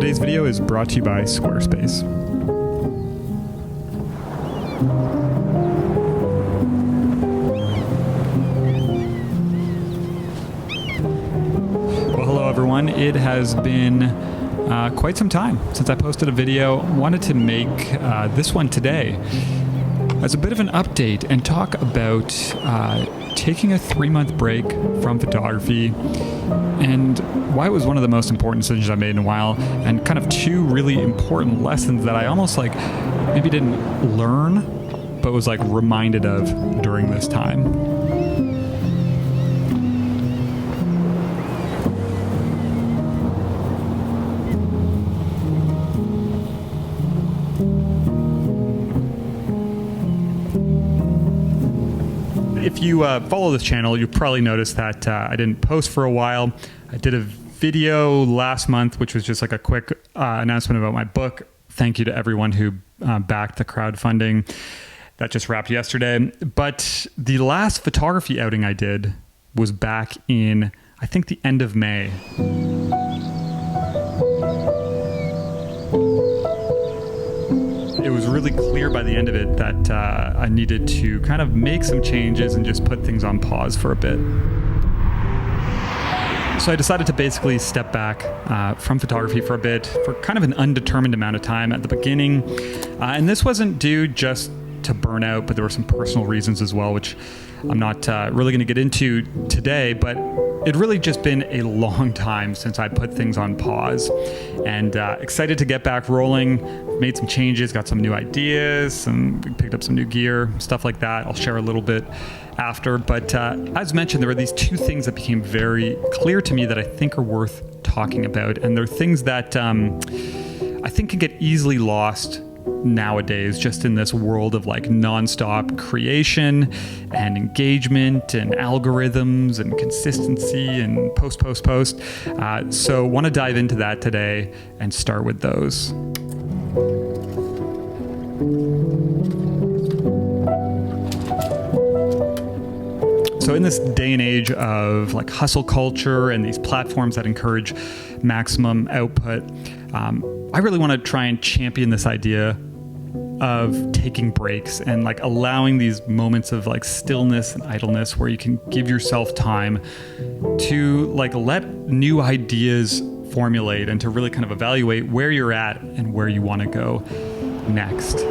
Today's video is brought to you by Squarespace. Well, hello everyone. It has been quite some time since I posted a video. Wanted to make this one today as a bit of an update and talk about taking a 3-month break from photography and why it was one of the most important decisions I made in a while, and kind of 2 really important lessons that I almost maybe didn't learn, but was reminded of during this time. If you follow this channel, you probably noticed that I didn't post for a while. I did a video last month, which was just a quick announcement about my book. Thank you to everyone who backed the crowdfunding. That just wrapped yesterday. But the last photography outing I did was back in, I think, the end of May. It was really clear by the end of it that I needed to kind of make some changes and just put things on pause for a bit. So I decided to basically step back from photography for a bit, for kind of an undetermined amount of time at the beginning. And this wasn't due just to burnout, but there were some personal reasons as well, which I'm not really going to get into today, but it really just been a long time since I put things on pause, and excited to get back rolling. Made some changes, got some new ideas, picked up some new gear, stuff like that. I'll share a little bit after, but as mentioned, there were these 2 things that became very clear to me that I think are worth talking about, and they're things that I think can get easily lost nowadays, just in this world of nonstop creation and engagement and algorithms and consistency and post. So want to dive into that today and start with those. So in this day and age of hustle culture and these platforms that encourage maximum output, I really want to try and champion this idea of taking breaks and allowing these moments of stillness and idleness where you can give yourself time to let new ideas formulate and to really kind of evaluate where you're at and where you want to go next.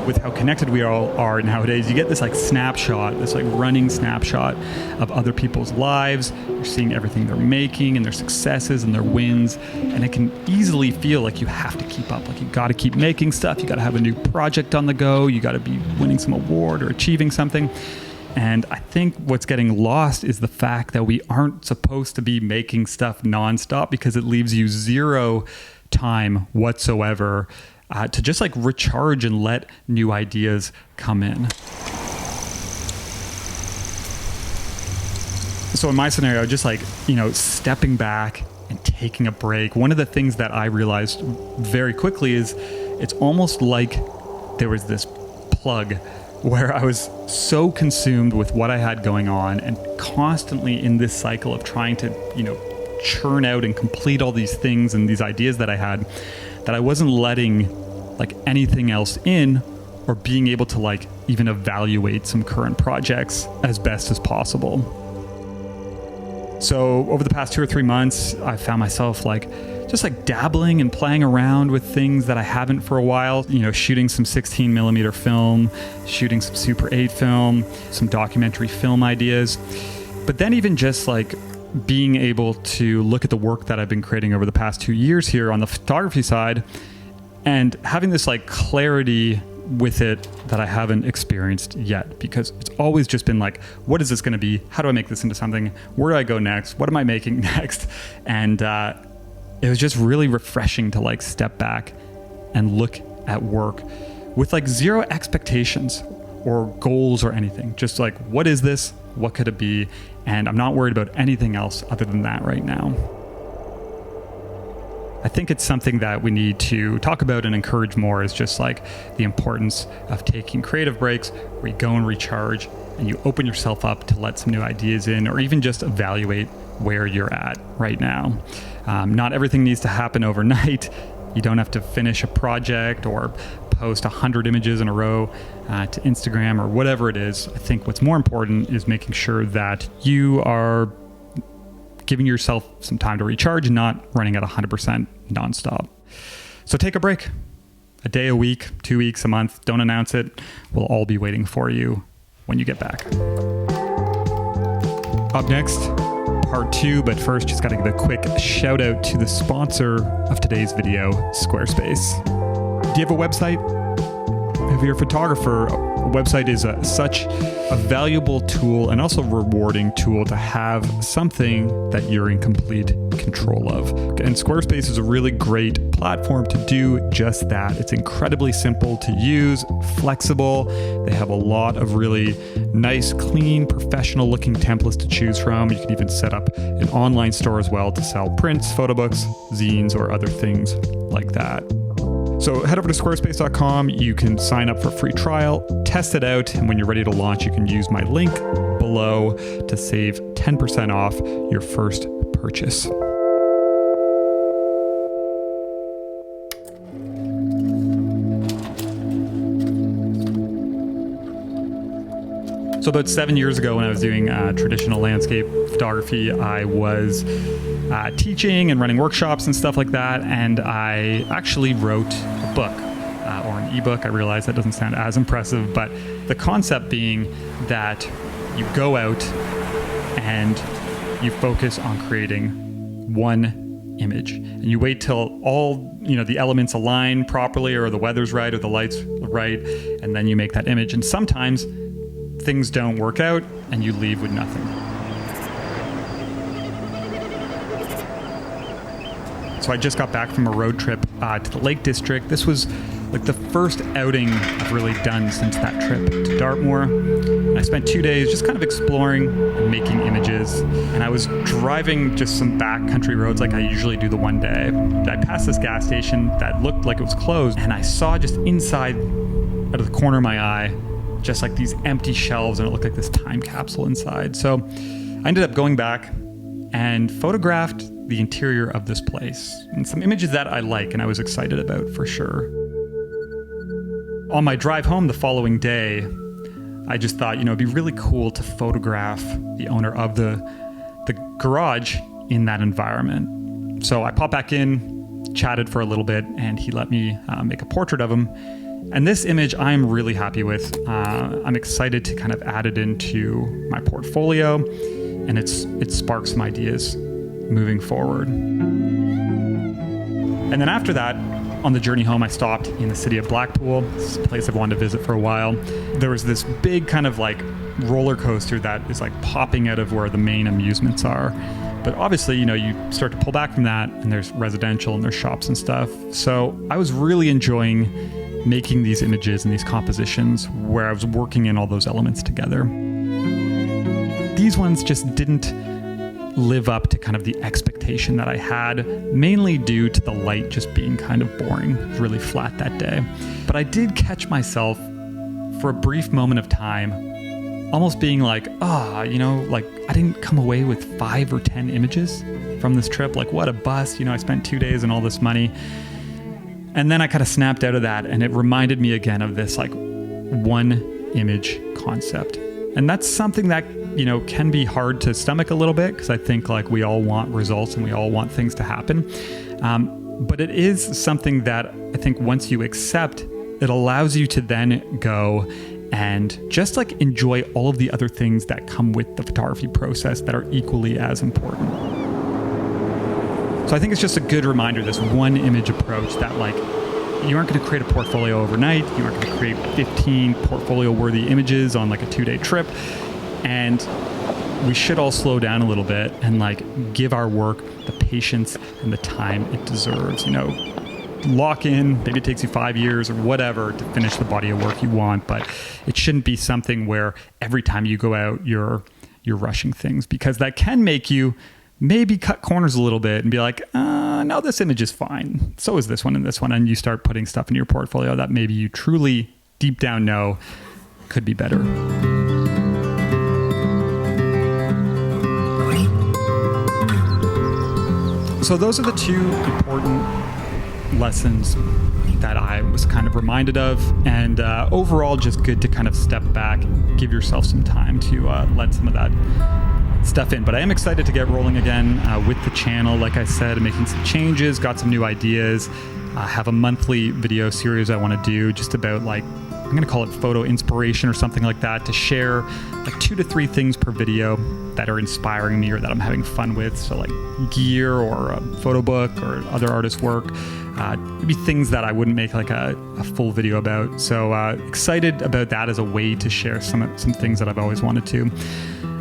With how connected we all are nowadays, you get this snapshot, this running snapshot of other people's lives. You're seeing everything they're making and their successes and their wins, and it can easily feel like you have to keep up. You got to keep making stuff. You got to have a new project on the go. You got to be winning some award or achieving something. And I think what's getting lost is the fact that we aren't supposed to be making stuff nonstop, because it leaves you 0 time whatsoever to just recharge and let new ideas come in. So in my scenario, just stepping back and taking a break. One of the things that I realized very quickly is it's almost like there was this plug where I was so consumed with what I had going on and constantly in this cycle of trying to, churn out and complete all these things and these ideas that I had, that I wasn't letting anything else in, or being able to even evaluate some current projects as best as possible. So over the past 2 or 3 months, I found myself just dabbling and playing around with things that I haven't for a while, shooting some 16mm film, shooting some Super 8 film, some documentary film ideas. But then even just being able to look at the work that I've been creating over the past 2 years here on the photography side, and having this clarity with it that I haven't experienced yet, because it's always just been what is this going to be? How do I make this into something? Where do I go next? What am I making next? And it was just really refreshing to step back and look at work with 0 expectations or goals or anything. Just what is this? What could it be? And I'm not worried about anything else other than that right now. I think it's something that we need to talk about and encourage more, is just the importance of taking creative breaks where you go and recharge and you open yourself up to let some new ideas in, or even just evaluate where you're at right now. Not everything needs to happen overnight. You don't have to finish a project or post 100 images in a row to Instagram or whatever it is. I think what's more important is making sure that you are giving yourself some time to recharge and not running at 100% nonstop. So take a break. A day, a week, 2 weeks, a month. Don't announce it. We'll all be waiting for you when you get back. Up next, part 2, but first, just got to give a quick shout out to the sponsor of today's video, Squarespace. Do you have a website? If you're a photographer, a website is such a valuable tool and also rewarding tool to have something that you're in complete control of. And Squarespace is a really great platform to do just that. It's incredibly simple to use, flexible. They have a lot of really nice, clean, professional looking templates to choose from. You can even set up an online store as well to sell prints, photo books, zines, or other things like that. So head over to squarespace.com. You can sign up for a free trial, test it out, and when you're ready to launch, you can use my link below to save 10% off your first purchase. So about 7 years ago when I was doing traditional landscape photography, I was teaching and running workshops and stuff like that, and I actually wrote a book or an ebook. I realize that doesn't sound as impressive, but the concept being that you go out and you focus on creating one image, and you wait till all the elements align properly, or the weather's right, or the light's right, and then you make that image. And sometimes things don't work out and you leave with nothing. So I just got back from a road trip to the Lake District. This was like the first outing I've really done since that trip to Dartmoor. And I spent 2 days just kind of exploring and making images. And I was driving just some backcountry roads like I usually do the one day. I passed this gas station that looked like it was closed, and I saw just inside, out of the corner of my eye, just like these empty shelves, and it looked like this time capsule inside. So I ended up going back and photographed the interior of this place and some images that I like and I was excited about for sure. On my drive home the following day, I just thought, it'd be really cool to photograph the owner of the garage in that environment. So I popped back in, chatted for a little bit, and he let me make a portrait of him. And this image I'm really happy with. I'm excited to kind of add it into my portfolio, and it sparks some ideas moving forward. And then after that, on the journey home, I stopped in the city of Blackpool. This is a place I've wanted to visit for a while. There was this big kind of like roller coaster that is like popping out of where the main amusements are. But obviously, you start to pull back from that, and there's residential and there's shops and stuff. So I was really enjoying making these images and these compositions where I was working in all those elements together. These ones just didn't live up to kind of the expectation that I had, mainly due to the light just being kind of boring. It was really flat that day. But I did catch myself for a brief moment of time almost being like, I didn't come away with 5 or 10 images from this trip. Like, what a bust. I spent 2 days and all this money. And then I kind of snapped out of that, and it reminded me again of this like one image concept. And that's something that, can be hard to stomach a little bit, because I think like we all want results and we all want things to happen. But it is something that I think once you accept, it allows you to then go and just like enjoy all of the other things that come with the photography process that are equally as important. So I think it's just a good reminder, this one image approach, that like you aren't going to create a portfolio overnight. You aren't going to create 15 portfolio worthy images on like a 2-day trip. And we should all slow down a little bit and like give our work the patience and the time it deserves. Lock in, maybe it takes you 5 years or whatever to finish the body of work you want, but it shouldn't be something where every time you go out, you're rushing things, because that can make you maybe cut corners a little bit and be like, no, this image is fine. So is this one and this one. And you start putting stuff in your portfolio that maybe you truly deep down know could be better. So those are the two important lessons that I was kind of reminded of, and overall just good to kind of step back, give yourself some time to let some of that stuff in. But I am excited to get rolling again with the channel. Like I said, making some changes, got some new ideas. I have a monthly video series I want to do just about, like, I'm going to call it photo inspiration or something like that, to share like 2 to 3 things per video that are inspiring me or that I'm having fun with. So like gear or a photo book or other artist work, maybe things that I wouldn't make like a full video about. So excited about that as a way to share some things that I've always wanted to.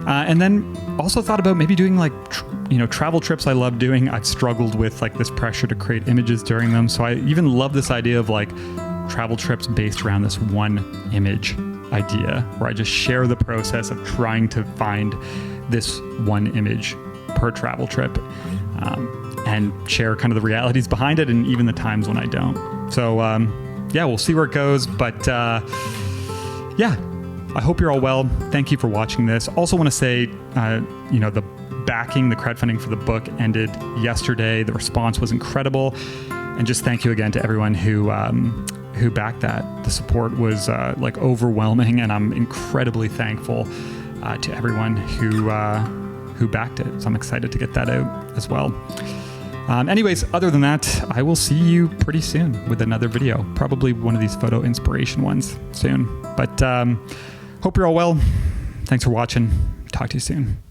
And then also thought about maybe doing like, travel trips I love doing. I've struggled with like this pressure to create images during them. So I even love this idea of like travel trips based around this one image idea, where I just share the process of trying to find this one image per travel trip, and share kind of the realities behind it and even the times when I don't. So yeah, we'll see where it goes. But yeah, I hope you're all well. Thank you for watching this. Also want to say, the crowdfunding for the book ended yesterday. The response was incredible. And just thank you again to everyone who backed that. The support was like overwhelming, and I'm incredibly thankful to everyone who backed it. So I'm excited to get that out as well. Anyways, other than that, I will see you pretty soon with another video, probably one of these photo inspiration ones soon. But hope you're all well. Thanks for watching. Talk to you soon.